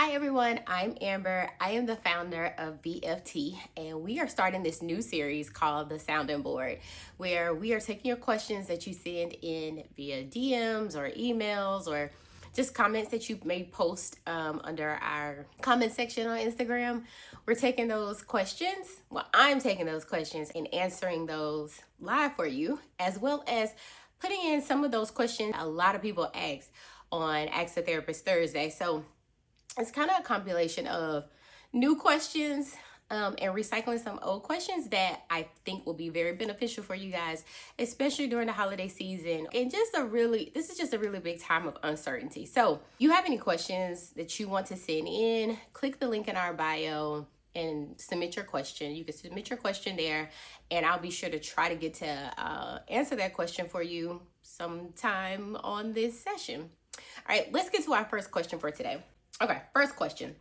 Hi everyone, I'm Amber. I am the founder of BFT, and we are starting this new series called the Sounding Board, where we are taking your questions that you send in via DMs or emails or just comments that you may post under our comment section on Instagram. We're taking those questions. Well, I'm taking those questions and answering those live for you, as well as putting in some of those questions a lot of people ask on Ask the Therapist Thursday. So it's kind of a compilation of new questions and recycling some old questions that I think will be very beneficial for you guys, especially during the holiday season. And this is just a really big time of uncertainty. So, if you have any questions that you want to send in, click the link in our bio and submit your question. You can submit your question there, and I'll be sure to try to get to answer that question for you sometime on this session. All right, let's get to our first question for today. Okay, first question.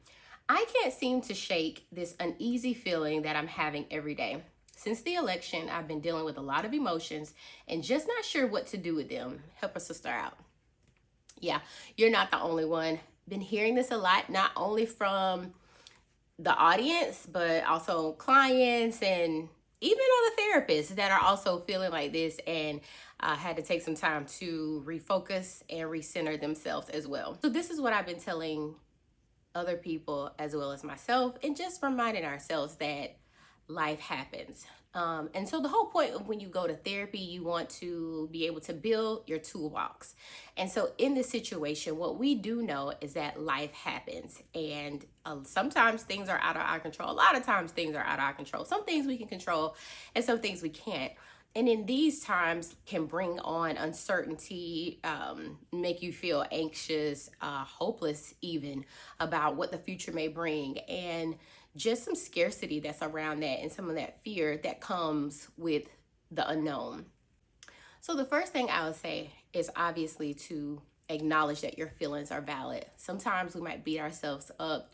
I can't seem to shake this uneasy feeling that I'm having every day. Since the election, I've been dealing with a lot of emotions and just not sure what to do with them. Help a sister out. Yeah, you're not the only one. Been hearing this a lot, not only from the audience, but also clients and even other therapists that are also feeling like this and had to take some time to refocus and recenter themselves as well. So this is what I've been telling other people as well as myself, and just reminding ourselves that life happens. And so the whole point of when you go to therapy, you want to be able to build your toolbox. And so in this situation, what we do know is that life happens, and sometimes things are out of our control. A lot of times things are out of our control. Some things we can control and some things we can't. And in these times can bring on uncertainty, make you feel anxious, hopeless even about what the future may bring, and just some scarcity that's around that and some of that fear that comes with the unknown. So the first thing I would say is obviously to acknowledge that your feelings are valid. Sometimes we might beat ourselves up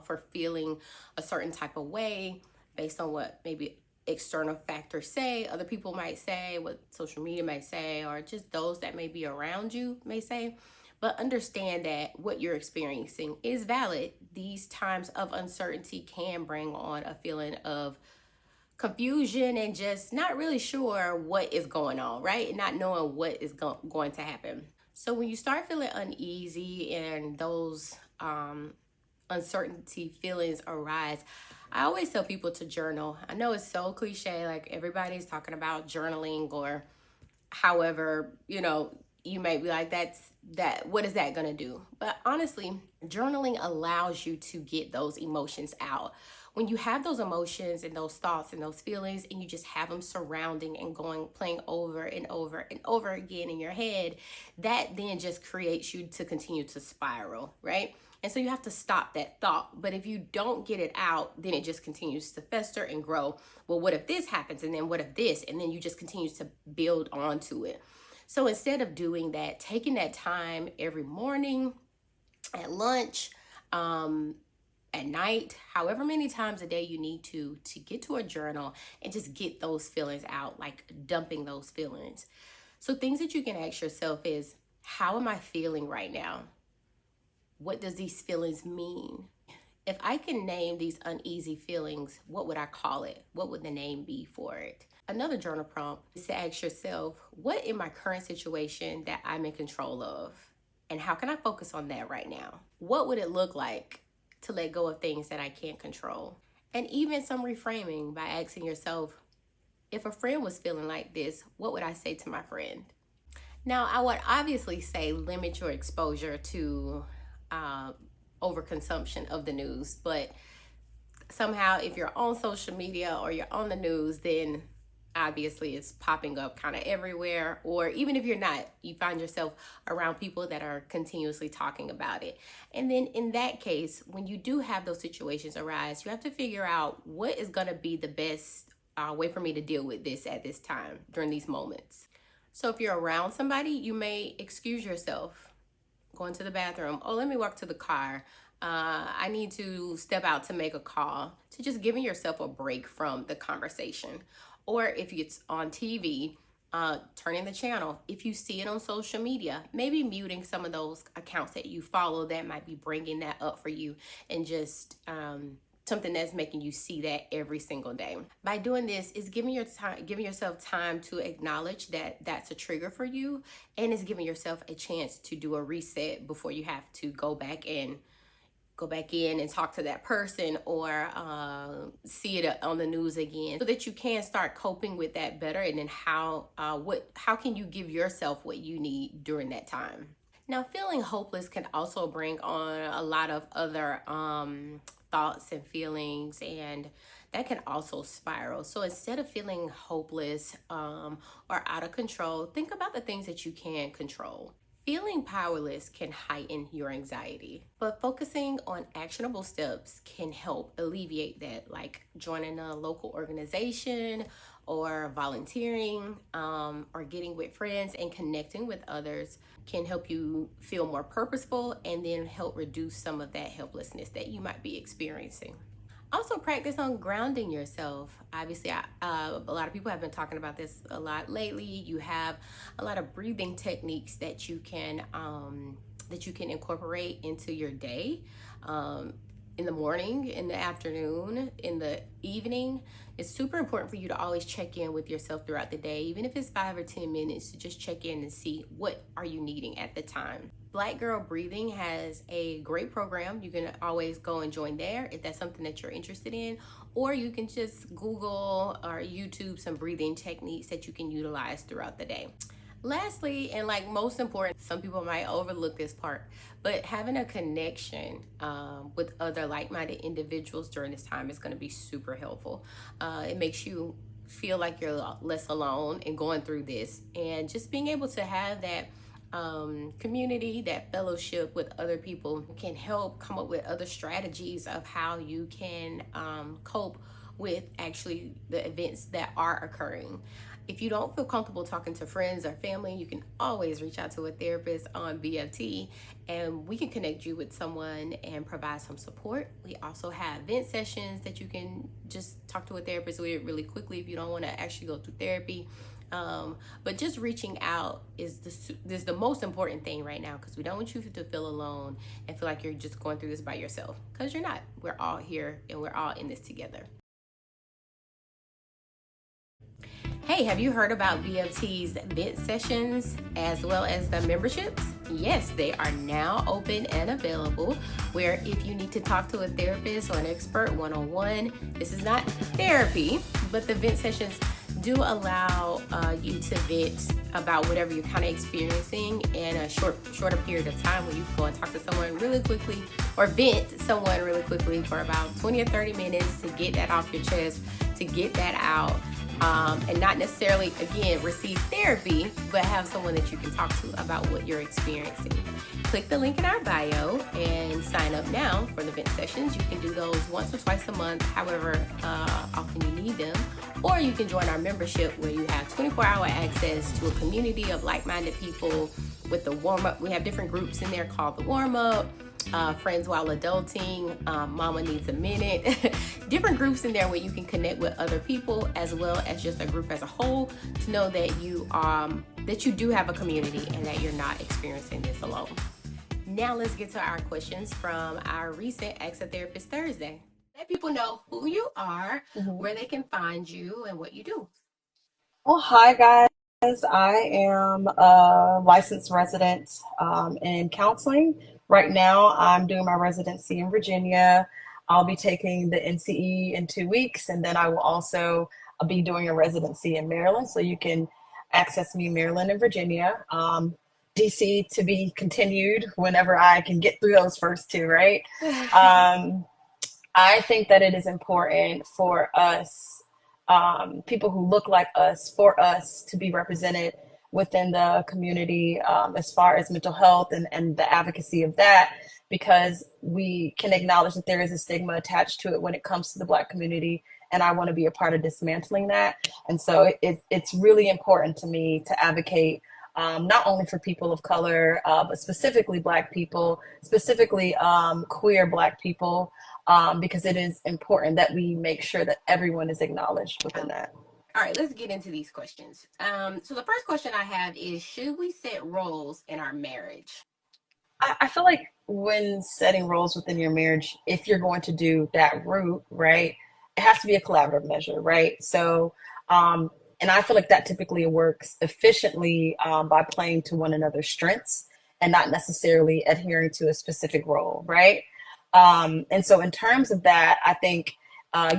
for feeling a certain type of way based on what maybe external factors say, other people might say, what social media might say, or just those that may be around you may say. But understand that what you're experiencing is valid. These times of uncertainty can bring on a feeling of confusion and just not really sure what is going on, right? Not knowing what is going to happen. So when you start feeling uneasy and those uncertainty feelings arise, I always tell people to journal. I know it's so cliche, like everybody's talking about journaling, or however, you may be like, what is that gonna do? But honestly, journaling allows you to get those emotions out. When you have those emotions and those thoughts and those feelings, and you just have them surrounding and playing over and over and over again in your head, that then just creates you to continue to spiral, right? And so you have to stop that thought. But if you don't get it out, then it just continues to fester and grow. Well, what if this happens? And then what if this? And then you just continue to build onto it. So instead of doing that, taking that time every morning, at lunch, at night, however many times a day you need to get to a journal and just get those feelings out, like dumping those feelings. So things that you can ask yourself is, how am I feeling right now? What does these feelings mean? If I can name these uneasy feelings, what would I call it? What would the name be for it? Another journal prompt is to ask yourself, what in my current situation that I'm in control of? And how can I focus on that right now? What would it look like to let go of things that I can't control? And even some reframing by asking yourself, if a friend was feeling like this, what would I say to my friend? Now, I would obviously say limit your exposure to overconsumption of the news, but somehow if you're on social media or you're on the news, then obviously it's popping up kind of everywhere. Or even if you're not, you find yourself around people that are continuously talking about it. And then in that case, when you do have those situations arise, you have to figure out what is going to be the best way for me to deal with this at this time during these moments. So if you're around somebody, you may excuse yourself, going to the bathroom. Oh, let me walk to the car. I need to step out to make a call, to just giving yourself a break from the conversation. Or if it's on TV, turning the channel. If you see it on social media, maybe muting some of those accounts that you follow that might be bringing that up for you, and just something that's making you see that every single day. By doing this, is giving yourself time to acknowledge that that's a trigger for you, and it's giving yourself a chance to do a reset before you have to go back in and talk to that person, or see it on the news again, so that you can start coping with that better. And then how can you give yourself what you need during that time? Now, feeling hopeless can also bring on a lot of other thoughts and feelings, and that can also spiral. So instead of feeling hopeless or out of control, think about the things that you can control. Feeling powerless can heighten your anxiety, but focusing on actionable steps can help alleviate that, like joining a local organization, or volunteering, or getting with friends and connecting with others can help you feel more purposeful, and then help reduce some of that helplessness that you might be experiencing. Also, practice on grounding yourself. Obviously, a lot of people have been talking about this a lot lately. You have a lot of breathing techniques that you can incorporate into your day. In the morning, in the afternoon, in the evening. It's super important for you to always check in with yourself throughout the day, even if it's 5 or 10 minutes, to just check in and see what are you needing at the time. Black Girl Breathing has a great program. You can always go and join there if that's something that you're interested in, or you can just Google or YouTube some breathing techniques that you can utilize throughout the day. Lastly, and like most important, some people might overlook this part, but having a connection with other like-minded individuals during this time is going to be super helpful. It makes you feel like you're less alone in going through this, and just being able to have that community, that fellowship with other people, can help come up with other strategies of how you can cope with actually the events that are occurring. If you don't feel comfortable talking to friends or family, you can always reach out to a therapist on BFT, and we can connect you with someone and provide some support. We also have vent sessions that you can just talk to a therapist with really quickly if you don't want to actually go through therapy. But just reaching out is the most important thing right now, because we don't want you to feel alone and feel like you're just going through this by yourself, because you're not. We're all here and we're all in this together. Hey, have you heard about BFT's vent sessions as well as the memberships? Yes, they are now open and available, where if you need to talk to a therapist or an expert one-on-one, this is not therapy, but the vent sessions do allow you to vent about whatever you're kind of experiencing in a shorter period of time, where you can go and talk to someone really quickly, or vent someone really quickly for about 20 or 30 minutes to get that off your chest, to get that out. And not necessarily, again, receive therapy, but have someone that you can talk to about what you're experiencing. Click the link in our bio and sign up now for the vent sessions. You can do those once or twice a month, however often you need them. Or you can join our membership, where you have 24-hour access to a community of like-minded people with the warm-up. We have different groups in there called the warm-up, Friends While Adulting, Mama Needs a Minute. Different groups in there where you can connect with other people, as well as just a group as a whole, to know that you do have a community and that you're not experiencing this alone. Now let's get to our questions from our recent Ask a Therapist Thursday. Let people know who you are, where they can find you, and what you do. Well, hi guys. I am a licensed resident in counseling. Right now, I'm doing my residency in Virginia. I'll be taking the NCE in 2 weeks, and then I will also be doing a residency in Maryland. So you can access me in Maryland and Virginia. DC to be continued whenever I can get through those first two, right? I think that it is important for us, people who look like us, for us to be represented within the community, as far as mental health and the advocacy of that, because we can acknowledge that there is a stigma attached to it when it comes to the Black community. And I want to be a part of dismantling that. And so it's really important to me to advocate, not only for people of color, but specifically Black people, specifically queer Black people, because it is important that we make sure that everyone is acknowledged within that. All right, let's get into these questions. So the first question I have is, should we set roles in our marriage? I feel like when setting roles within your marriage, if you're going to do that route, right, it has to be a collaborative measure, right? Um, and I feel like that typically works efficiently by playing to one another's strengths and not necessarily adhering to a specific role, right? And so, in terms of that, I think,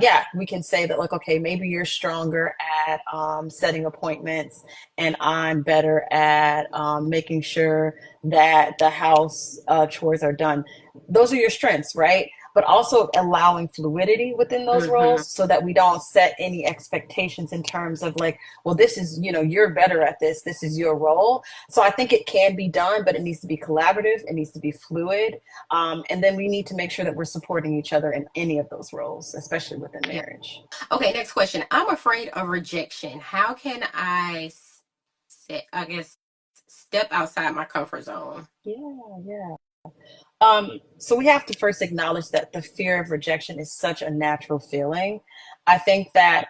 yeah, we can say that, like, okay, maybe you're stronger at setting appointments, and I'm better at making sure that the house chores are done. Those are your strengths, right? But also allowing fluidity within those Mm-hmm. roles so that we don't set any expectations in terms of like, well, this is, you're better at this. This is your role. So I think it can be done, but it needs to be collaborative. It needs to be fluid. And then we need to make sure that we're supporting each other in any of those roles, especially within Yeah. marriage. Okay, next question. I'm afraid of rejection. How can I I guess, step outside my comfort zone? Yeah, yeah. So we have to first acknowledge that the fear of rejection is such a natural feeling. I think that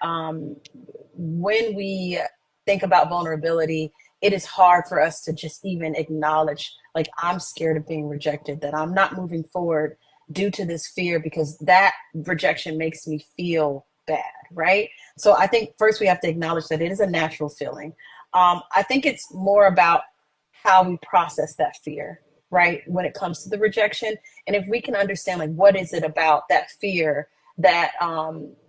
when we think about vulnerability, it is hard for us to just even acknowledge, like, I'm scared of being rejected, that I'm not moving forward due to this fear because that rejection makes me feel bad, right? So I think first we have to acknowledge that it is a natural feeling. I think it's more about how we process that fear, right, when it comes to the rejection. And if we can understand, like, what is it about that fear that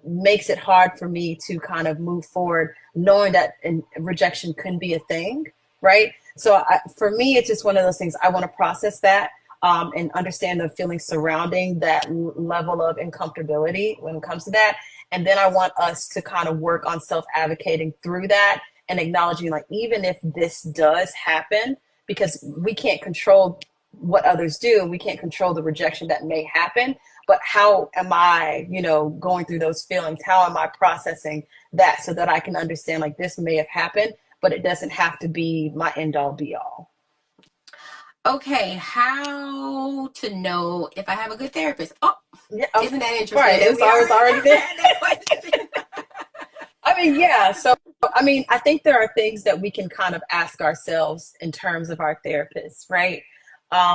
makes it hard for me to kind of move forward, knowing that rejection can be a thing, right? So for me, it's just one of those things. I want to process that and understand the feelings surrounding that level of uncomfortability when it comes to that. And then I want us to kind of work on self advocating through that and acknowledging, like, even if this does happen, because we can't control what others do, we can't control the rejection that may happen, but how am I, going through those feelings? How am I processing that so that I can understand, like, this may have happened, but it doesn't have to be my end all be all. Okay, how to know if I have a good therapist? Oh, Yeah, isn't that interesting right. that It's we always already already kind of there. had that question? I mean, yeah. So, I mean, I think there are things that we can kind of ask ourselves in terms of our therapists, right?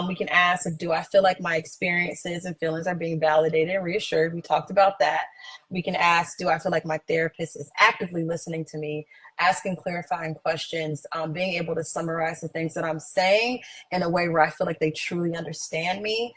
We can ask, like, do I feel like my experiences and feelings are being validated and reassured? We talked about that. We can ask, do I feel like my therapist is actively listening to me, asking clarifying questions, being able to summarize the things that I'm saying in a way where I feel like they truly understand me?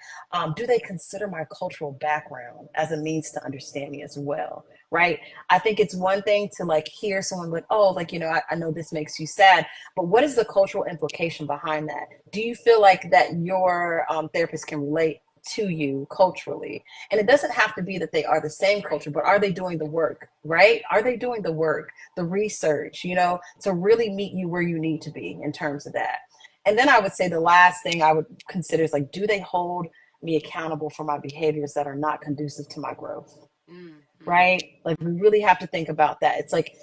Do they consider my cultural background as a means to understand me as well? Right? I think it's one thing to, like, hear someone like, oh, like, I know this makes you sad, but what is the cultural implication behind that? Do you feel like that your therapist can relate to you culturally? And it doesn't have to be that they are the same culture, but are they doing the work, right? Are they doing the work, the research, to really meet you where you need to be in terms of that? And then I would say the last thing I would consider is, like, do they hold me accountable for my behaviors that are not conducive to my growth? Mm-hmm. Right? Like, we really have to think about that. It's like,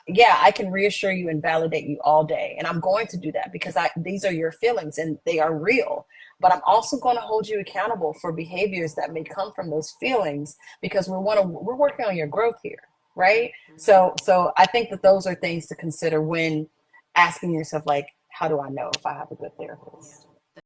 yeah, I can reassure you and validate you all day, and I'm going to do that because these are your feelings and they are real. But I'm also going to hold you accountable for behaviors that may come from those feelings because we're working on your growth here, right? So I think that those are things to consider when asking yourself, like, how do I know if I have a good therapist?